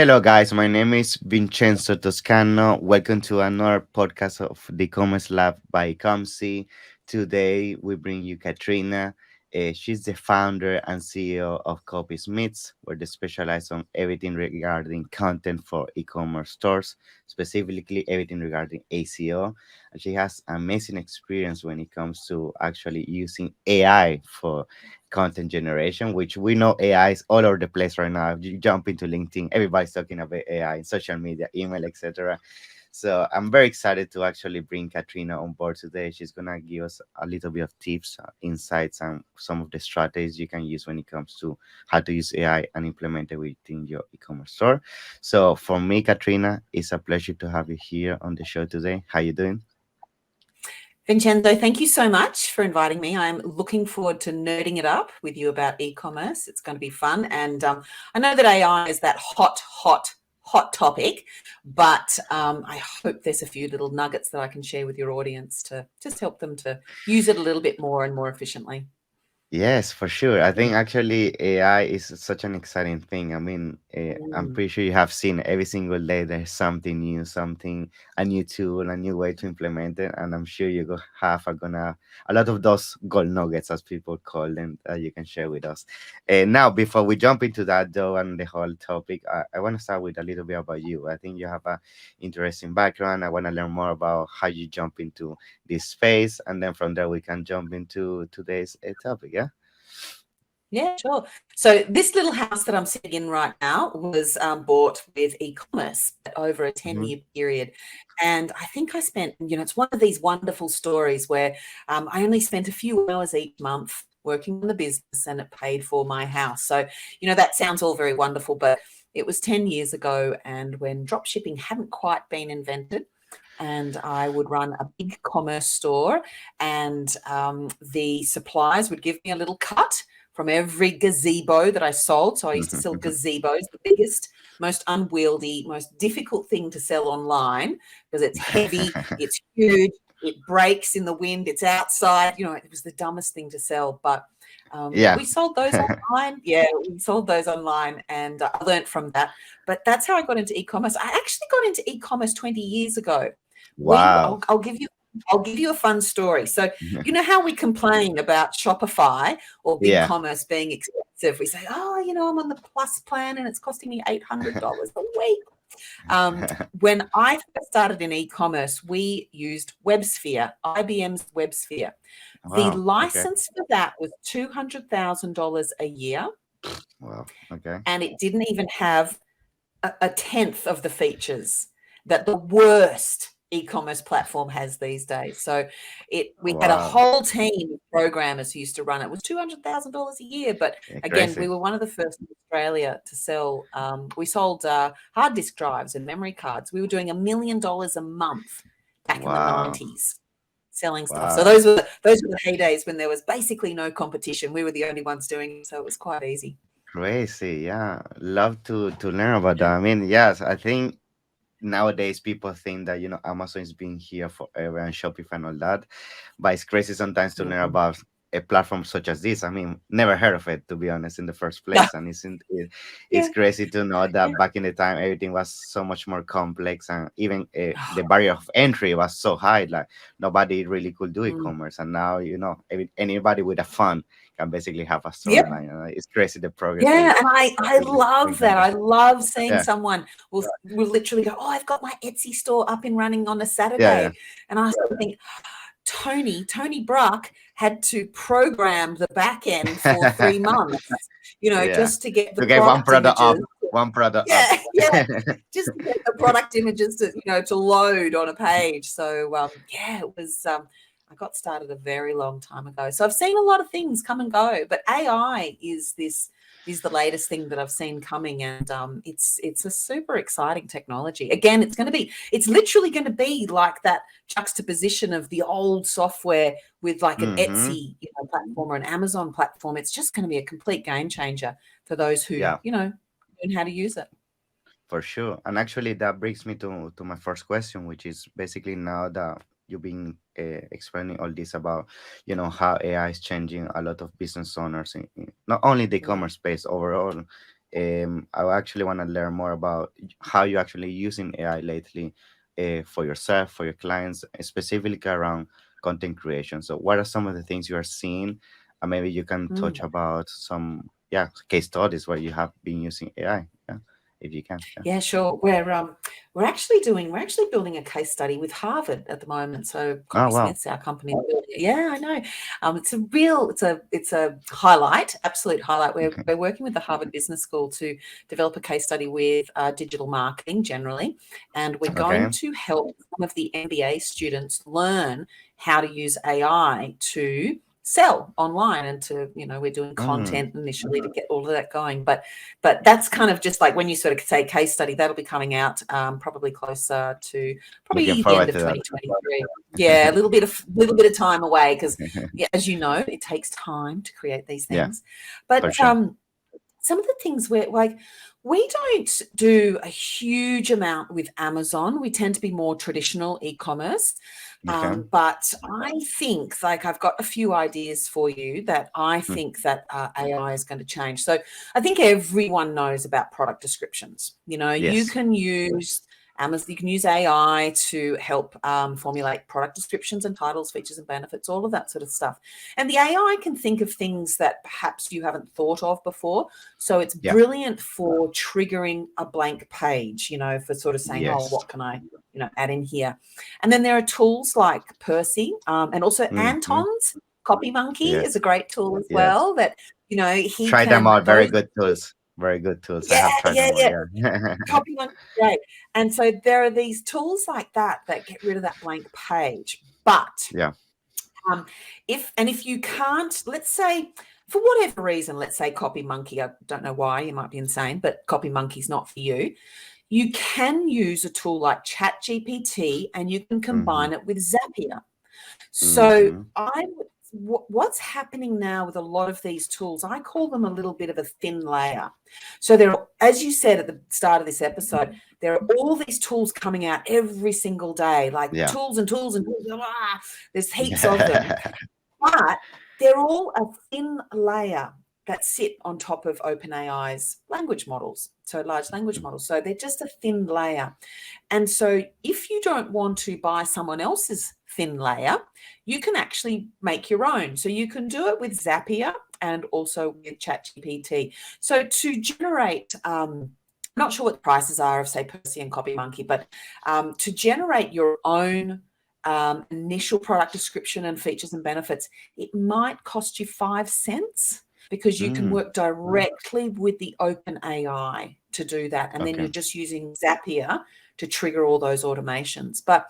Hello, guys. My name is Vincenzo Toscano. Welcome to another podcast of the Commerce Lab by Ecomcy. Today, we bring you Katrina. She's the founder and CEO of Copysmiths, where they specialize on everything regarding content for e-commerce stores, specifically everything regarding ACO. And she has amazing experience when it comes to actually using AI for content generation, which we know AI is all over the place right now. If you jump into LinkedIn, everybody's talking about AI in social media, email, etc. So I'm very excited to actually bring Katrina on board today. She's gonna give us a little bit of tips, insights, and some of the strategies you can use when it comes to how to use AI and implement it within your e-commerce store. So for me, Katrina, it's a pleasure to have you here on the show today. How you doing? Vincenzo, thank you so much for inviting me. I'm looking forward to nerding it up with you about e-commerce. It's going to be fun. And I know that AI is that hot topic, but I hope there's a few little nuggets that I can share with your audience to just help them to use it a little bit more and more efficiently. Yes, for sure. I think actually AI is such an exciting thing. I mean, I'm Mm. pretty sure you have seen every single day there's something new, something, a new tool, a new way to implement it. And I'm sure you go have gonna a lot of those gold nuggets, as people call them, that you can share with us. Now, before we jump into that though and the whole topic, I want to start with a little bit about you. I think you have a interesting background. I want to learn more about how you jump into this space, and then from there we can jump into today's topic. Yeah. Yeah, sure. So this little house that I'm sitting in right now was bought with e-commerce over a Hmm. 10-year period. And I think I spent, it's one of these wonderful stories where I only spent a few hours each month working on the business and it paid for my house. So, that sounds all very wonderful, but it was 10 years ago, and when drop shipping hadn't quite been invented, and I would run a big commerce store, and the suppliers would give me a little cut from every gazebo that I sold. So I used to sell gazebos, the biggest, most unwieldy, most difficult thing to sell online because it's heavy, it's huge, it breaks in the wind, it's outside. It was the dumbest thing to sell. But Yeah. we sold those online. Yeah, we sold those online, and I learned from that. But that's how I got into e-commerce. I actually got into e-commerce 20 years ago. Wow. I'll give you a fun story. So you know how we complain about Shopify or Yeah. BigCommerce being expensive? We say, oh, I'm on the Plus plan and it's costing me $800 a week. When I first started in e-commerce, we used WebSphere, IBM's WebSphere. The Wow. Okay. license for that was $200,000 a year, Wow. Okay. and it didn't even have a tenth of the features that the worst e-commerce platform has these days. So we had a Wow. whole team of programmers who used to run it. It was $200,000 a year. But again, we Crazy. were one of the first in Australia to sell. We sold hard disk drives and memory cards. We were doing $1 million a month back in the Wow. 90s selling stuff. So Wow. those were the heydays when there was basically no competition. We were the only ones doing it, so it was quite easy. Crazy. Yeah. Love to learn about that. I mean, yes, I think nowadays people think that Amazon is being here forever and Shopify and all that, but it's crazy sometimes to learn Mhm. about a platform such as this. I mean, never heard of it, to be honest, in the first No. place. And it's Yeah. crazy to know that back in the time everything was so much more complex, and even the barrier of entry was so high, like nobody really could do Mm. e-commerce. And now anybody with a phone can basically have a store Yep. online. It's crazy the progress Yeah, we and I we love can that. do. I love seeing Yeah. someone will literally go, "Oh, I've got my Etsy store up and running on a Yeah. Yeah. Saturday," and I sort of think, Tony Bruck had to program the back end for 3 months, Yeah. just to get the To get one product product up, images. one product up. Yeah, yeah, just to get the product images to load on a page. So, yeah, it was, I got started a very long time ago. So I've seen a lot of things come and go, but AI is the latest thing that I've seen coming, and it's a super exciting technology. Again, it's literally going to be like that juxtaposition of the old software with like an Hmm. Etsy platform or an Amazon platform. It's just going to be a complete game changer for those who Yeah, learn how to use it. for sure. And actually, that brings me to my first question, which is basically now that you've been explaining all this about, how AI is changing a lot of business owners, not only the Mm. e-commerce space overall. I actually want to learn more about how you actually using AI lately, for yourself, for your clients, specifically around content creation. So, what are some of the things you are seeing? And maybe you can touch Mm. about some, yeah, case studies where you have been using AI. Yeah, if you can. Yeah. Yeah, sure. We're actually building a case study with Harvard at the moment. So Oh wow. Copysmith's our company. Building it. Yeah, I know. It's a highlight, absolute highlight. We're Okay. we're working with the Harvard Business School to develop a case study with digital marketing generally, and we're going Okay. to help some of the MBA students learn how to use AI to sell online and to, we're doing Mm, content initially to get all of that going, but that's kind of just like when you sort of say case study, that'll be coming out probably closer to looking probably the end forward of to that. 2023. Yeah, a little bit of time away because, yeah, as you know, it takes time to create these Yeah, things. But for sure. some of the things where, like, we don't do a huge amount with Amazon. We tend to be more traditional e-commerce. Okay. But I think, like, I've got a few ideas for you that I Mm, think that AI is going to change. So I think everyone knows about product descriptions. You yes. can use Amazon, you can use AI to help formulate product descriptions and titles, features and benefits, all of that sort of stuff. And the AI can think of things that perhaps you haven't thought of before. So it's Yeah. brilliant for triggering a blank page, for sort of saying, oh, Yes. what can I, add in here? And then there are tools like Percy, and also Hmm. Anton's Copy Monkey is Yes. a great tool as Yes. well that, he Try them can, out. Very those, good tools. Very good tools. I yeah, have tried yeah, them out. yeah. Yeah. Copy Monkey, great. And so there are these tools like that that get rid of that blank page. But Yeah. um, if you can't, let's say, for whatever reason, let's say Copy Monkey, I don't know why, you might be insane, but Copy Monkey's not for you. You can use a tool like ChatGPT and you can Hmm. combine it with Zapier. So Hmm. what's happening now with a lot of these tools, I call them a little bit of a thin layer. So there are, as you said at the start of this episode, there are all these tools coming out every single day, like Yeah. tools and tools and tools. There's heaps of them, but they're all a thin layer that sit on top of OpenAI's language models, so large language models. So they're just a thin layer. And so if you don't want to buy someone else's thin layer, you can actually make your own. So you can do it with Zapier and also with ChatGPT. So to generate, I'm not sure what the prices are of, say, Percy and Copy Monkey, but to generate your own initial product description and features and benefits, it might cost you 5 cents because you can Mm, work directly with the open AI to do that. And then okay. you're just using Zapier to trigger all those automations. But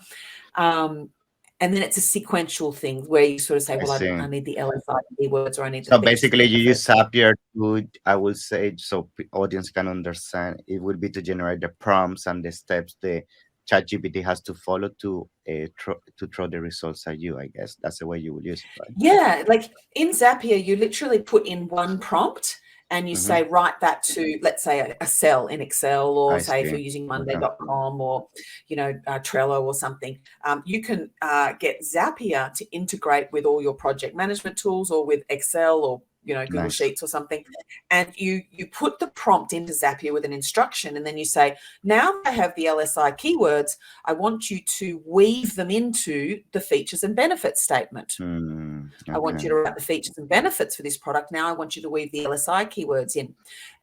and then it's a sequential thing where you sort of say, I well, I see. need the LSI keywords or I need the So features and basically, you use benefits. Zapier to, I will say, so audience can understand. It would be to generate the prompts and the steps the ChatGPT has to follow to to throw the results at you. I guess that's the way you will use it, right? Yeah, like in Zapier, you literally put in one prompt and you Mm-hmm. say, write that to, let's say, a cell in Excel, or I say if see. you're using Okay. Monday.com or, Trello or something. You can get Zapier to integrate with all your project management tools or with Excel or, Google Nice. Sheets or something. And you put the prompt into Zapier with an instruction, and then you say, now that I have the LSI keywords, I want you to weave them into the features and benefits statement. Mm, I want okay. you to write the features and benefits for this product. Now I want you to weave the LSI keywords in.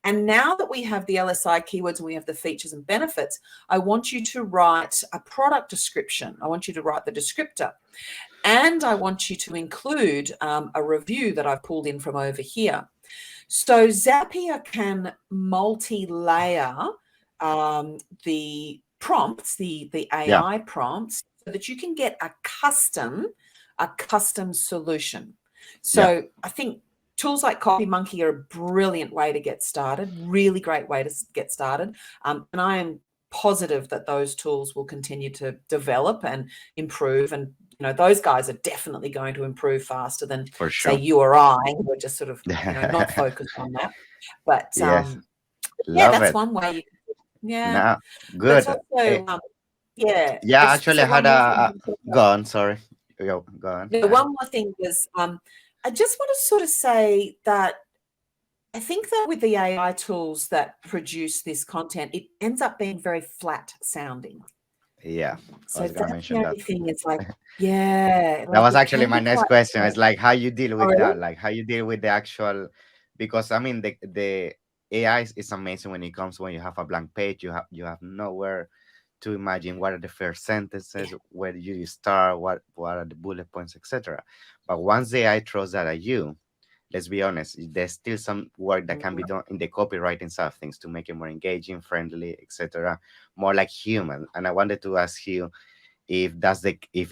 And now that we have the LSI keywords and we have the features and benefits, I want you to write a product description. I want you to write the descriptor. And I want you to include a review that I've pulled in from over here. So Zapier can multi-layer the prompts, the Yeah. AI prompts, so that you can get a custom solution. Yeah. So I think tools like Copy Monkey are a brilliant way to get started, really great way to get started. And I am positive that those tools will continue to develop and improve. And, those guys are definitely going to improve faster than, For say, sure. you or I, who are just sort of, not focused on that. But Yes. yeah, Love that's it. one way you can, yeah. Now, There's good. also, yeah, Yeah, there's actually, so I had one more thing a, I can talk about. go on. Sorry. Go on. No, one more thing was, I just want to sort of say that I think that with the AI tools that produce this content, it ends up being very flat sounding. Yeah, I So was gonna that's the mention that. only thing. It's like, yeah, That like was it actually can my be next quite. question. It's like how you deal Oh, with really? that, like how you deal with the actual, because I mean the AI is amazing when it comes when you have a blank page, you have nowhere to imagine what are the first sentences, Yeah. where do you start, what are the bullet points, etc. But once the AI throws that at you, let's be honest, there's still some work that can be done in the copywriting side of things to make it more engaging, friendly, etc., more like human. And I wanted to ask you if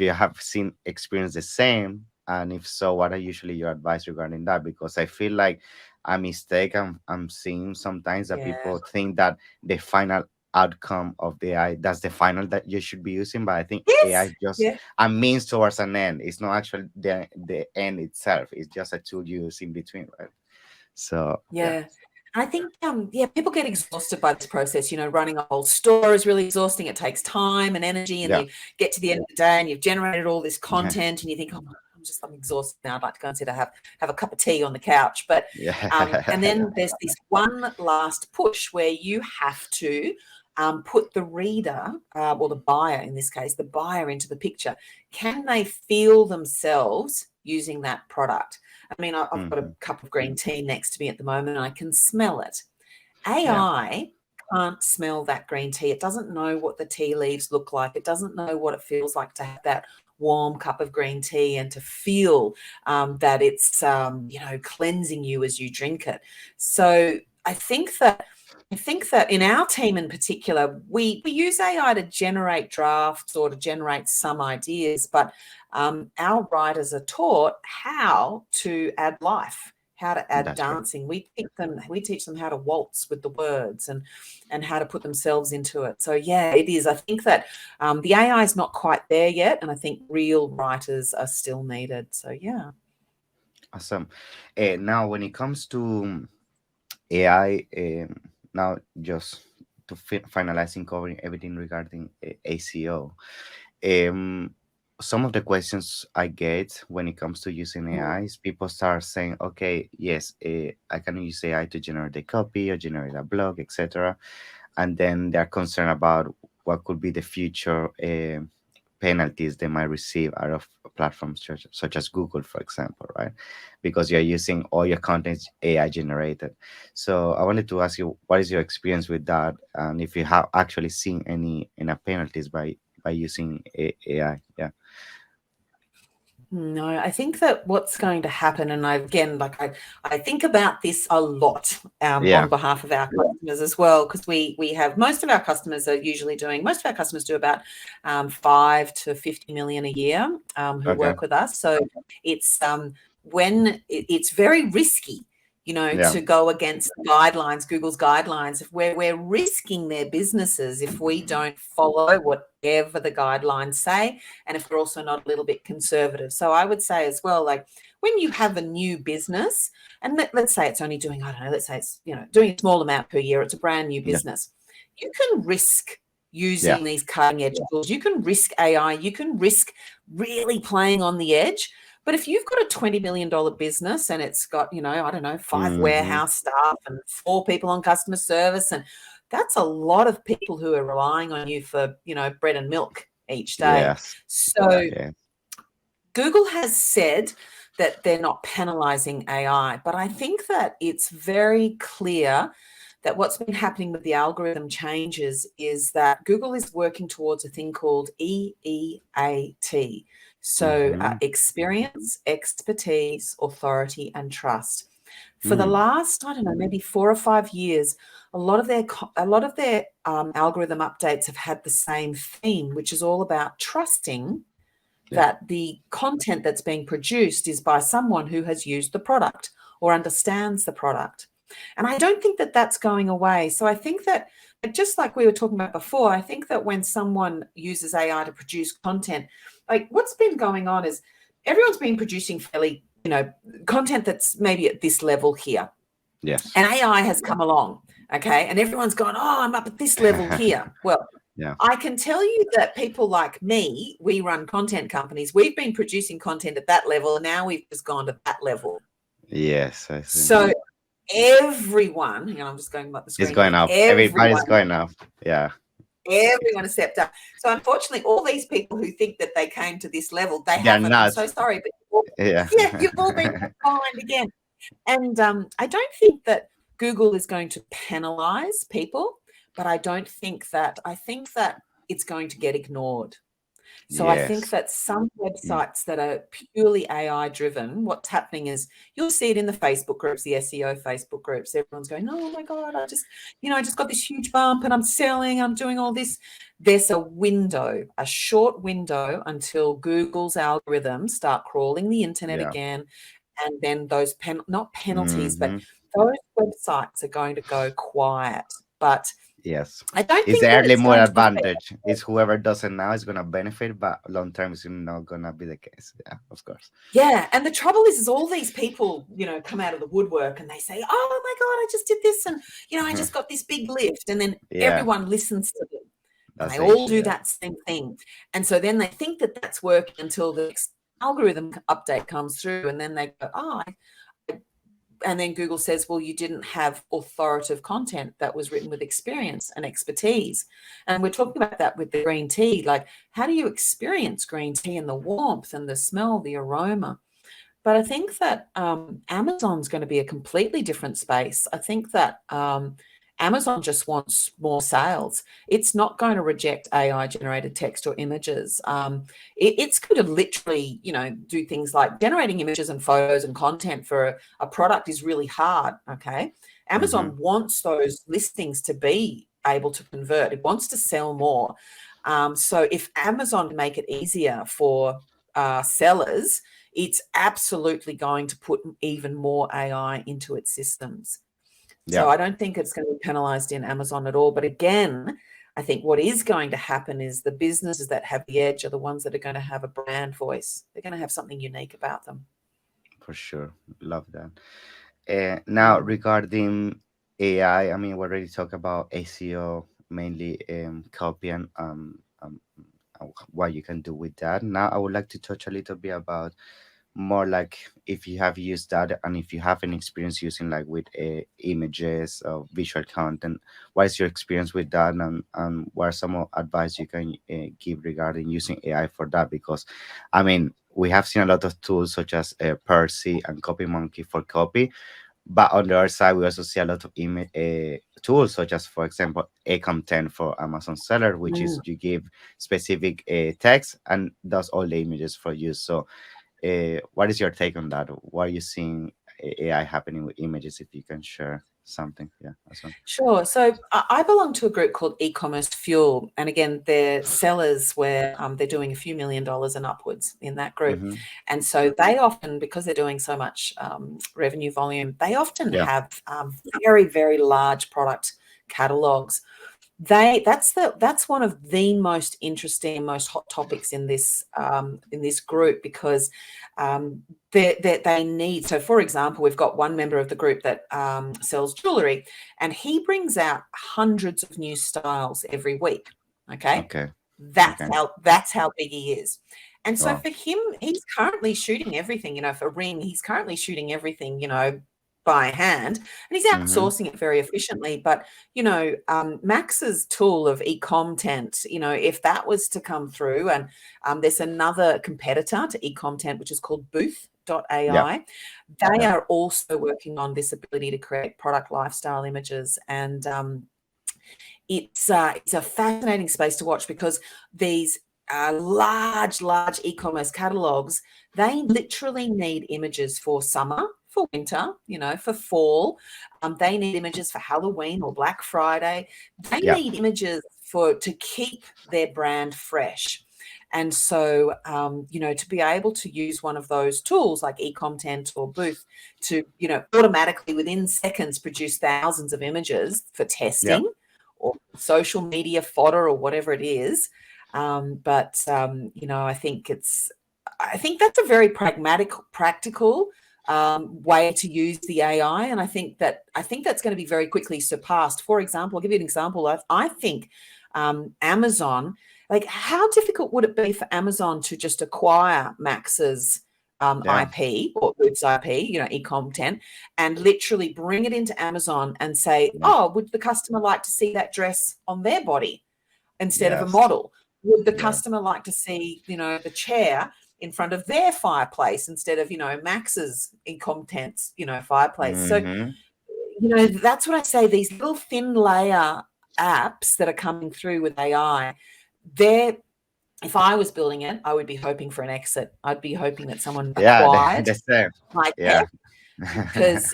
you have seen experienced the same, and if so, what are usually your advice regarding that? Because I feel like a mistake I'm seeing sometimes that Yeah. people think that the final outcome of the AI, that's the final that you should be using, but I think AI Yes. is just Yeah. a means towards an end. It's not actually the end itself. It's just a tool you use in between, right? So yeah. Yeah. I think, yeah, people get exhausted by this process. Running a whole store is really exhausting. It takes time and energy, and Yeah. you get to the end of the day and you've generated all this content, and you think, oh, I'm exhausted now. I'd like to go and sit have a cup of tea on the couch. But Yeah. and Yeah. then there's this one last push where you have to put the reader, or the buyer in this case, the buyer into the picture. Can they feel themselves using that product? I mean, I've got a Hmm. cup of green tea next to me at the moment, and I can smell it. Yeah. AI can't smell that green tea. It doesn't know what the tea leaves look like. It doesn't know what it feels like to have that warm cup of green tea and to feel that it's, cleansing you as you drink it. So I think that in our team in particular, we use AI to generate drafts or to generate some ideas, but our writers are taught how to add life, how to add That's right. dancing. We teach them how to waltz with the words and how to put themselves into it. So yeah, it is. I think that the AI is not quite there yet, and I think real writers are still needed. So yeah. Awesome. Now, when it comes to AI, now just to finalizing covering everything regarding ACO, um, some of the questions I get when it comes to using Mm. AI is people start saying, okay, yes, I can use AI to generate a copy or generate a blog, etc. And then they're concerned about what could be the future penalties they might receive out of platforms such as Google, for example, right? Because you're using all your content AI generated. So I wanted to ask you, what is your experience with that, and if you have actually seen any penalties by using AI? Yeah, No, I think that what's going to happen, and I think about this a lot on yeah, behalf of our customers as well, because we have most of our customers are usually doing most of our customers do about 5 to 50 million a year who okay, work with us. So it's it's very risky, yeah, to go against guidelines, Google's guidelines, if we're risking their businesses if we don't follow whatever the guidelines say, and if we're also not a little bit conservative. So I would say as well, like when you have a new business, and let's say it's only doing, I don't know, let's say it's, doing a small amount per year, it's a brand new yeah, business. You can risk yeah, using these cutting edge tools. You can risk AI. You can risk really playing on the edge. But if you've got a $20 million business and it's got, I don't know, 5 hmm, warehouse staff and 4 people on customer service, and that's a lot of people who are relying on you for, bread and milk each day. yes, So yeah, Google has said that they're not penalizing AI, but I think that it's very clear that what's been happening with the algorithm changes is that Google is working towards a thing called EEAT. So, hmm, experience, expertise, authority, and trust. For the mm, last, I don't know, maybe 4 or 5 years, a lot of their algorithm updates have had the same theme, which is all about trusting yeah, that the content that's being produced is by someone who has used the product or understands the product. And I don't think that that's going away. So I think that, just like we were talking about before, I think that when someone uses AI to produce content, like what's been going on is everyone's been producing fairly, content that's maybe at this level here. yes, And AI has come along, okay? And everyone's gone, oh, I'm up at this level here. Well, yeah, I can tell you that people like me, we run content companies. We've been producing content at that level, and now we've just gone to that level. yes, I see. So everyone, hang on, I'm just going up the It's screen going here, up. Everybody's going up. Yeah. everyone has stepped up. So unfortunately, all these people who think that they came to this level, they They're haven't. I'm not. so sorry, but you've all, Yeah. yeah, you've all been left behind again. And I don't think that Google is going to penalize people, but I think that it's going to get ignored. So I think Yes. that some Mm, websites that are purely AI driven, what's happening is you'll see it in the Facebook groups, the SEO Facebook groups. Everyone's going, oh my God, I just got this huge bump and I'm selling, I'm doing all this. There's a window, a short window until Google's algorithms start crawling the internet yeah. again. And then those not penalties, but Hmm. those websites are going to go quiet. But Yes. I don't It's think the that early it's more going to affect. advantage. Is whoever does it now is gonna benefit, but long term is not gonna be the case. Yeah, of course. Yeah, and the trouble is all these people, come out of the woodwork and they say, "Oh my God, I just did this, and I just got this big lift," and then Yeah, everyone listens to them, and that's they the all issue. do Yeah. that same thing, and so then they think that that's working until the next algorithm update comes through, and then they go, "Oh," and then Google says, well, you didn't have authoritative content that was written with experience and expertise. And we're talking about that with the green tea. Like, how do you experience green tea and the warmth and the smell, the aroma? But I think that Amazon's going to be a completely different space. I think that Amazon just wants more sales. It's not going to reject AI generated text or images. It's going to literally, do things like generating images and photos and content for a product is really hard. Okay. Mm-hmm. Amazon wants those listings to be able to convert, it wants to sell more. So if Amazon can make it easier for sellers, it's absolutely going to put even more AI into its systems. So Yeah, I don't think it's going to be penalized in Amazon at all. But again, I think what is going to happen is the businesses that have the edge are the ones that are going to have a brand voice. They're going to have something unique about them. for sure. Love that. Now Mm. regarding AI, I mean, we already talked about SEO, mainly copy and what you can do with that. Now I would like to touch a little bit about more like if you have used that and if you have any experience using like with images or visual content, what is your experience with that, and what are some advice you can give regarding using AI for that? Because I mean, we have seen a lot of tools such as Percy and Copy Monkey for copy, but on the other side, we also see a lot of tools, such as, for example, Ecom10 for Amazon Seller, which is Mm. you give specific text and does all the images for you. So, what is your take on that? What are you seeing AI happening with images? If you can share something, yeah, that's one. Sure. So I belong to a group called E-commerce Fuel, and again, they're sellers where they're doing a few $1 million and upwards in that group, Mm-hmm. and so they often, because they're doing so much revenue volume, they often Yeah. have very, very large product catalogs. That's one of the most interesting, most hot topics in this group, because they need. So, for example, we've got one member of the group that sells jewelry, and he brings out hundreds of new styles every week. Okay, Okay. that's Okay. how big he is. And so Wow. for him, he's currently shooting everything. For Ring, he's currently shooting everything. By hand, and he's Mm-hmm. outsourcing it very efficiently. But Max's tool of e-content, if that was to come through, and there's another competitor to e-content, which is called Yeah. Booth.ai. They Yeah. are also working on this ability to create product lifestyle images, and it's a fascinating space to watch, because these large e-commerce catalogs, they literally need images for summer, for winter, for fall. They need images for Halloween or Black Friday. They Yeah. need images to keep their brand fresh. And so, to be able to use one of those tools like eContent or Booth to, automatically within seconds produce thousands of images for Yeah. testing or social media fodder or whatever it is. But I think that's a very pragmatic, practical way to use the AI, and I think that's going to be very quickly surpassed. For example, I'll give you an example. I think Amazon, like, how difficult would it be for Amazon to just acquire Max's Yeah. IP or Boots IP, e-content, and literally bring it into Amazon and say, Yeah. oh, would the customer like to see that dress on their body instead of a Yes. model? Would the Yeah. customer like to see, the chair in front of their fireplace instead of, Max's e-contents, fireplace? So, Mm-hmm. that's what I say. These little thin layer apps that are coming through with AI, they're if I was building it, I would be hoping for an exit. I'd be hoping that someone Yeah. acquired The same. my Yeah. tech because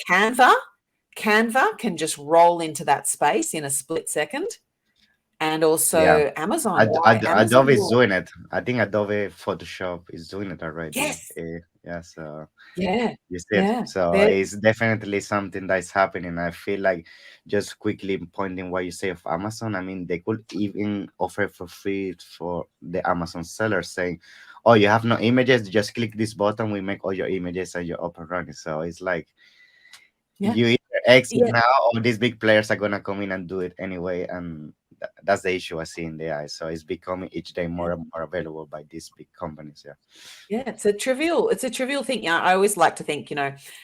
Canva can just roll into that space in a split second, and Yeah. also Amazon. Adobe Amazon is will, doing it. I think Adobe Photoshop is doing it already. yes, Yeah. So yeah, you see it. yeah, So there, it's definitely something that's happening. I feel like just quickly pointing what you say of Amazon. I mean, they could even offer for free for the Amazon sellers saying, "Oh, you have no images? Just click this button. We make all your images and you're up and running." So it's like yeah, you either exit yeah. now or these big players are gonna come in and do it anyway, and that's the issue I see in the eye. So it's becoming each day more and more available by these big companies. Yeah. Yeah, it's a trivial thing. Yeah, I always like to think,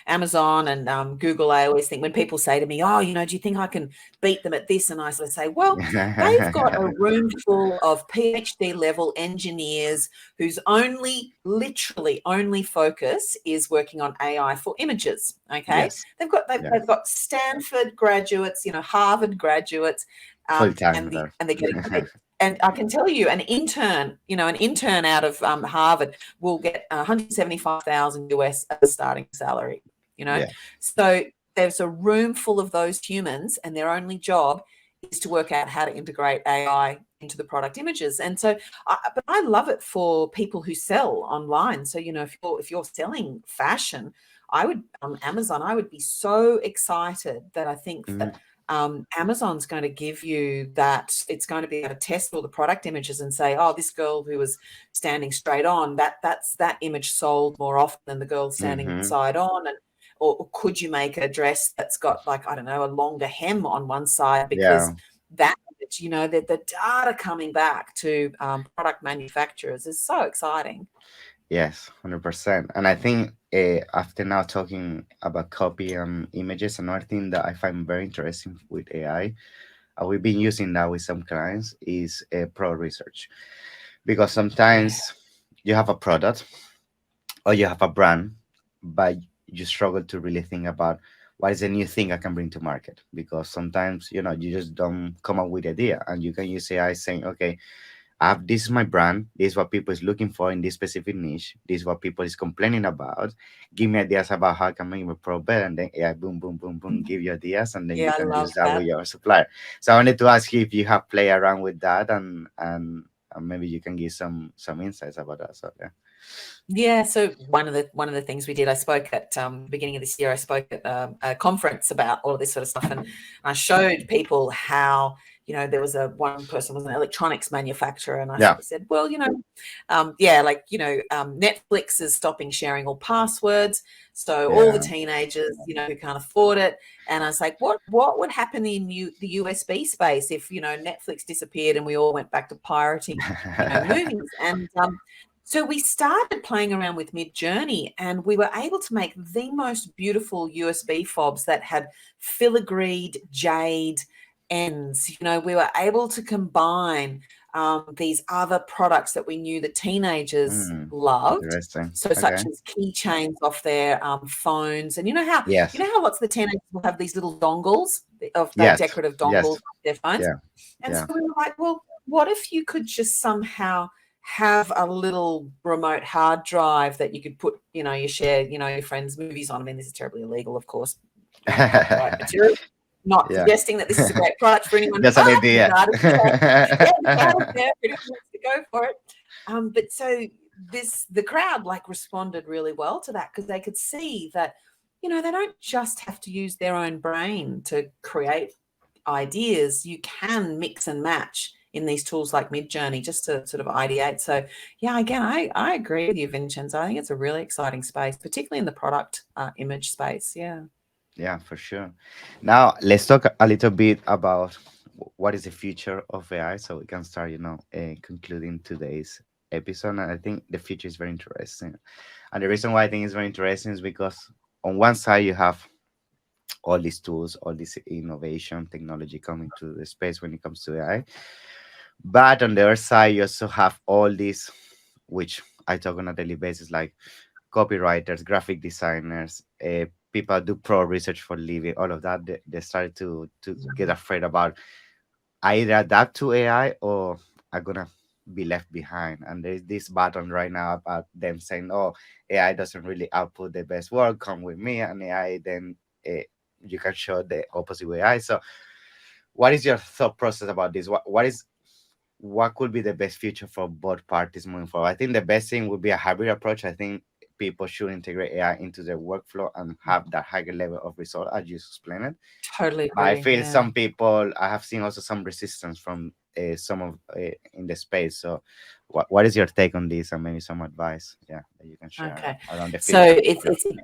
Amazon and Google. I always think when people say to me, "Oh, do you think I can beat them at this?" And I sort of say, "Well, they've got a room full of PhD level engineers whose literally only focus is working on AI for images." Okay, Yes. they've got they've, Yeah. they've got Stanford graduates, Harvard graduates, Full and time the there. and they're getting paid. And I can tell you, an intern out of Harvard will get 175,000 US as a starting salary. You know, Yeah. so there's a room full of those humans, and their only job is to work out how to integrate AI into the product images. And so, but I love it for people who sell online. So if you're selling fashion, I would on Amazon, I would be so excited that I think Mhm. that Amazon's going to give you that. It's going to be able to test all the product images and say, oh, this girl who was standing straight on, that image sold more often than the girl standing Mhm. side on. And or could you make a dress that's got, like, I don't know, a longer hem on one side, because Yeah. that the data coming back to product manufacturers is so exciting. Yes. 100%. And I think after now talking about copy and images, another thing that I find very interesting with AI, we've been using that with some clients is pro research, because Yeah, sometimes you have a product or you have a brand, but you struggle to really think about what is a new thing I can bring to market, because sometimes you just don't come up with the idea, and you can use AI saying, okay, this is my brand, this is what people is looking for in this specific niche, this is what people is complaining about, give me ideas about how I can make my pro better, and then AI boom boom boom boom give you ideas, and then you yeah, I can love use that with that. your supplier. So I wanted to ask you if you have played around with that, and maybe you can give some insights about that. So yeah. Yeah, so one of the things we did, I spoke at the beginning of this year. I spoke at a conference about all of this sort of stuff, and I showed people how there was one person was an electronics manufacturer, and I Yeah. sort of said, well, yeah, like Netflix is stopping sharing all passwords, so all the Yeah. teenagers who can't afford it, and I was like, what would happen in the USB space if Netflix disappeared and we all went back to pirating movies? And so we started playing around with Mid-Journey, and we were able to make the most beautiful USB fobs that had filigreed jade ends. We were able to combine these other products that we knew the teenagers Mm, loved. interesting. So, Okay. such as keychains off their phones, and you know how Yes. you know how lots of the teenagers will have these little dongles of Yes. decorative dongles Yes. on their phones, Yeah. and so Yeah. we were like, well, what if you could just somehow have a little remote hard drive that you could put, you share, your friends' movies on. I mean, this is terribly illegal, of course, copyright material. Not Yeah. suggesting that this is a great product for anyone, Just an but the idea. data's there. Yeah, the data's there. If anyone wants to go for it. But so the crowd like responded really well to that, because they could see that, they don't just have to use their own brain to create ideas. You can mix and match in these tools like Midjourney just to sort of ideate. So yeah, again, I agree with you, Vincenzo. I think it's a really exciting space, particularly in the product image space. Yeah. Yeah, for sure. Now let's talk a little bit about what is the future of AI, so we can start, concluding today's episode, and I think the future is very interesting. And the reason why I think it's very interesting is because on one side you have all these tools, all this innovation, technology coming to the space when it comes to AI. But on the other side, you also have all these, which I talk on a daily basis, like copywriters, graphic designers, people do pro research for living, all of that. They started to get afraid about I either adapt to AI or I'm gonna be left behind. And there's this button right now about them saying, "Oh, AI doesn't really output the best work. Come with me," and AI then uh, you can show the opposite way. AI. So, what is your thought process about this? What could be the best future for both parties moving forward? I think the best thing would be a hybrid approach. I think people should integrate AI into their workflow and have that higher level of result as you explained it. Totally But I agree. feel Yeah. some people, I have seen also some resistance from some of in the space. So, what is your take on this, and maybe some advice, yeah, that you can share Okay. around the So future?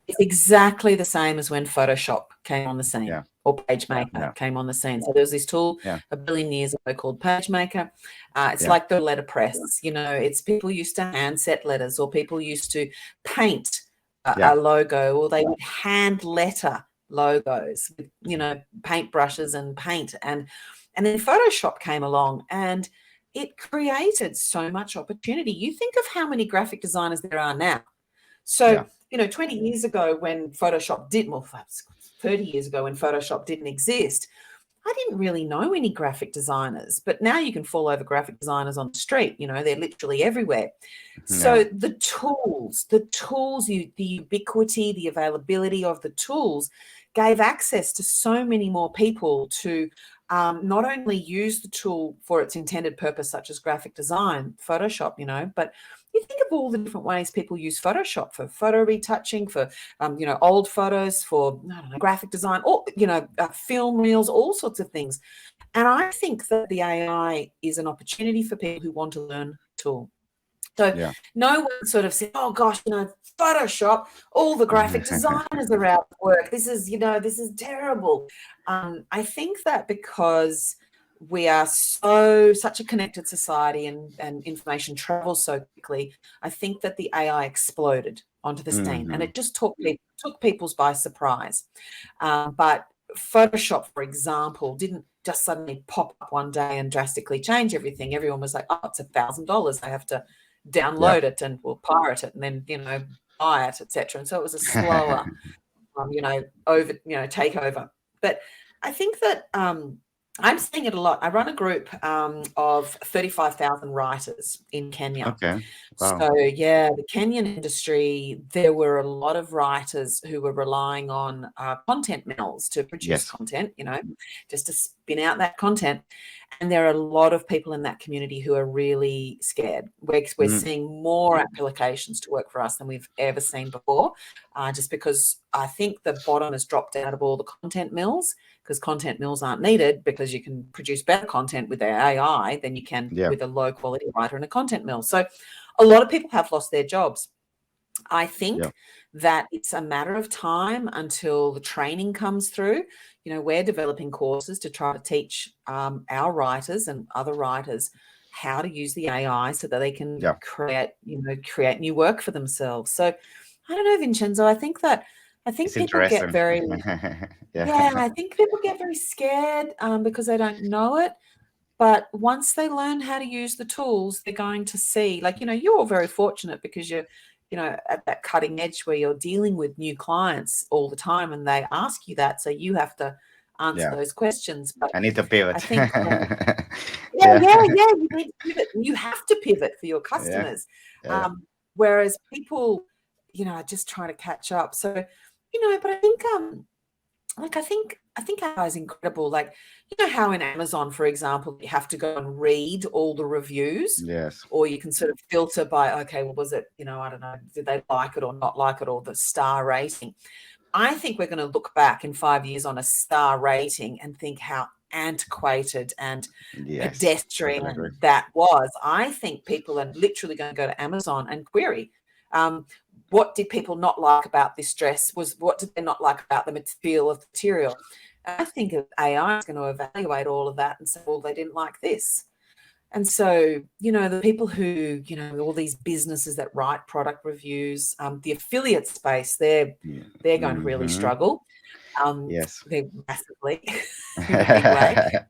it's exactly the same as when Photoshop came on the scene Yeah, or PageMaker yeah, came on the scene. So there was this tool yeah, a billion years ago called PageMaker. It's yeah, like the letterpress. It's people used to hand set letters, or people used to paint yeah, a logo, or they would hand letter logos with paint brushes and paint. And then Photoshop came along, and it created so much opportunity. You think of how many graphic designers there are now. So, yeah, 20 years ago when Photoshop didn't, well, perhaps 30 years ago when Photoshop didn't exist, I didn't really know any graphic designers, but now you can fall over graphic designers on the street. They're literally everywhere. yeah, So the ubiquity, the availability of the tools gave access to so many more people to not only use the tool for its intended purpose, such as graphic design, Photoshop, but you think of all the different ways people use Photoshop for photo retouching, for old photos, for I don't know, graphic design, or film reels, all sorts of things. And I think that the AI is an opportunity for people who want to learn the tool. So yeah. no one sort of said, "Oh gosh, Photoshop, all the graphic designers are out of work. This is terrible." I think that because we are such a connected society, and information travels so quickly, I think that the AI exploded onto the scene, and Hmm. it just took people's by surprise. But Photoshop, for example, didn't just suddenly pop up one day and drastically change everything. Everyone was like, "Oh, it's $1,000. I have to Yeah, download it and we'll pirate it and then buy it, etc." And so it was a slower takeover. But I think that I'm seeing it a lot. I run a group of 35,000 writers in Kenya. okay, wow, So yeah, the Kenyan industry, there were a lot of writers who were relying on content mills to produce yes, content, just to spin out that content. And there are a lot of people in that community who are really scared. We're mm, seeing more applications to work for us than we've ever seen before, just because I think the bottom has dropped out of all the content mills, because content mills aren't needed, because you can produce better content with AI than you can yeah, with a low quality writer in a content mill. So a lot of people have lost their jobs. I yeah, think that it's a matter of time until the training comes through. We're developing courses to try to teach our writers and other writers how to use the AI so that they can yeah. create new work for themselves. So I don't know, Vincenzo. I think It's people get interesting. very, yeah, Yeah, I think people get very scared because they don't know it. But once they learn how to use the tools, they're going to see, like, you're very fortunate because you're, at that cutting edge where you're dealing with new clients all the time and they ask you that. So you have to answer yeah. those questions. But I need to I pivot. think, yeah, Yeah, yeah, yeah, you need to pivot. You have to pivot for your yeah, customers. yeah, Whereas people, are just trying to catch up. So, but I think, I think AI is incredible. Like, how in Amazon, for example, you have to go and read all the reviews, yes, or you can sort of filter by, okay, well, was it, I don't know, did they like it or not like it, or the star rating. I think we're going to look back in 5 years on a star rating and think how antiquated and yes. Totally agree. pedestrian that was. I think people are literally going to go to Amazon and query, um, what did people not like about this dress? What did they not like about the material? I think AI is going to evaluate all of that and say, well, they didn't like this. And so, the people who, all these businesses that write product reviews, the affiliate space, Yeah. they're going to really Hmm. struggle. Yes. They're massively in a big way.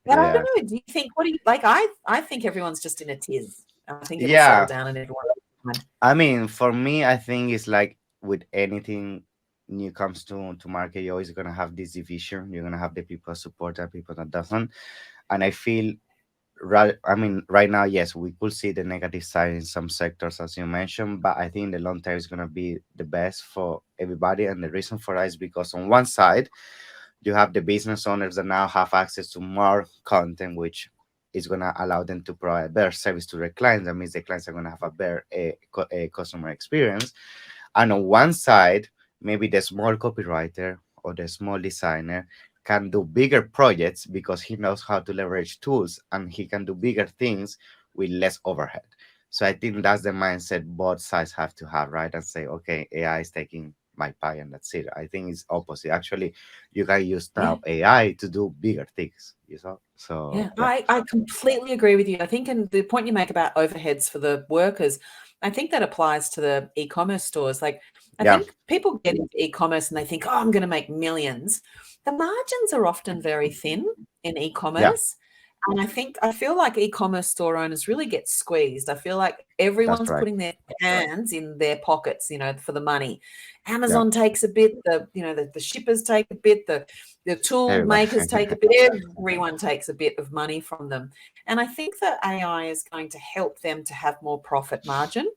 But I don't Yeah. know. Do you think? What do you like? I think everyone's just in a tiz. I think it'll settle Yeah. down and everyone will be fine. I mean, for me, I think it's like with anything new comes to market, you're always gonna have this division. You're gonna have the people that support and people that doesn't. And I feel right. I mean, right now, yes, we could see the negative side in some sectors, as you mentioned, but I think the long term is gonna be the best for everybody. And the reason for that is because on one side, you have the business owners that now have access to more content, which is going to allow them to provide better service to their clients. That means the clients are going to have a better customer experience. And on one side, maybe the small copywriter or the small designer can do bigger projects because he knows how to leverage tools and he can do bigger things with less overhead. So I think that's the mindset both sides have to have, right? And say, okay, AI is taking my pie and that's it. I think it's opposite. Actually, you can use Yeah. now AI to do bigger things, you know? So Yeah, yeah, I completely agree with you. I think, and the point you make about overheads for the workers, I think that applies to the e-commerce stores. Like, I yeah, think people get into e-commerce and they think, oh, I'm going to make millions. The margins are often very thin in yeah, e-commerce. And I feel like e-commerce store owners really get squeezed. I feel like that's everyone's right. putting their hands in their pockets, for the money. Yeah, Amazon takes a bit, the shippers take a bit, the tool everybody. makers take a bit, everyone takes a bit of money from them. And I think that AI is going to help them to have more profit margin.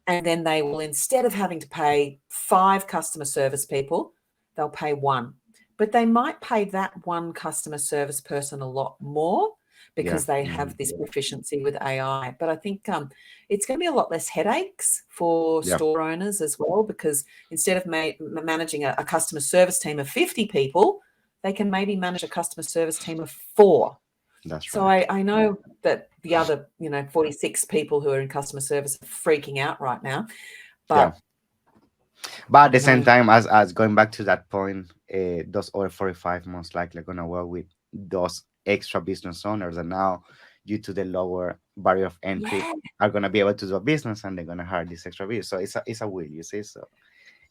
And then they will, instead of having to pay 5 customer service people, they'll pay 1. But they might pay that one customer service person a lot more Yeah, because they mhm, have this proficiency with AI. But I think it's going to be a lot less headaches for yeah, store owners as well, because instead of managing a customer service team of 50 people, they can maybe manage a customer service team of 4. that's So right. I know that the other, 46 people who are in customer service are freaking out right now, Yeah. but But at I the same know. time, as going back to that point, those other 45 most likely gonna work with those extra business owners, and now due to the lower barrier of entry, Yeah, are gonna be able to do a business, and they're gonna hire this extra business. So it's a will, you see. So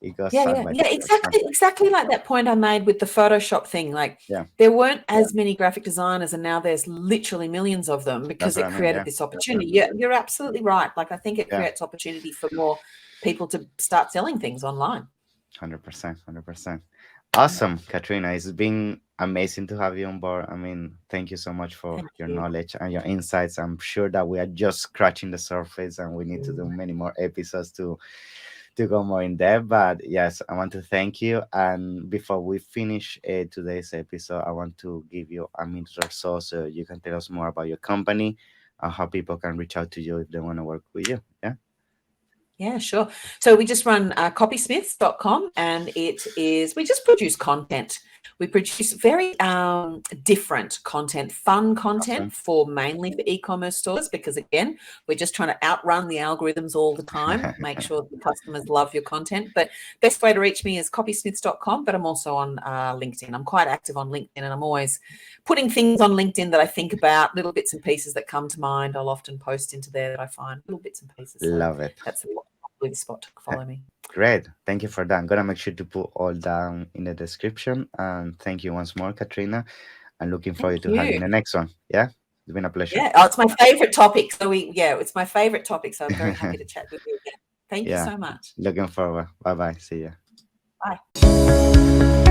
it goes yeah, side yeah, by yeah, side. exactly like that point I made with the Photoshop thing. Like, Yeah, there weren't as many graphic designers, and now there's literally millions of them that's because what I it mean. created Yeah, this opportunity. Yeah, you're absolutely right. Like, I think it yeah, creates opportunity for more people to start selling things online. 100%, 100%. Awesome, Katrina. It's been amazing to have you on board. I mean, thank you so much for Thank your you. knowledge and your insights. I'm sure that we are just scratching the surface and we need to do Mm. many more episodes to go more in depth. But yes, I want to thank you. And before we finish today's episode, I want to give you a minute or so you can tell us more about your company and how people can reach out to you if they want to work with you. Yeah. Yeah, sure. So we just run copysmiths.com, and we just produce content. We produce very different content, fun content Awesome. for mainly for e-commerce stores, because again, we're just trying to outrun the algorithms all the time, make sure the customers love your content. But best way to reach me is copysmiths.com, but I'm also on LinkedIn. I'm quite active on LinkedIn, and I'm always putting things on LinkedIn that I think about, little bits and pieces that come to mind. I'll often post into there that I find little bits and pieces. So Love it. that's a good spot to follow me. Great. Thank you for that. I'm gonna make sure to put all down in the description. And thank you once more, Katrina. I'm looking forward Thank to have you you. in the next one. Yeah, it's been a pleasure. Yeah, it's my favorite topic. It's my favorite topic. So I'm very happy to chat with you again. Thank you Yeah, so much. looking forward. Bye bye. See ya. Bye.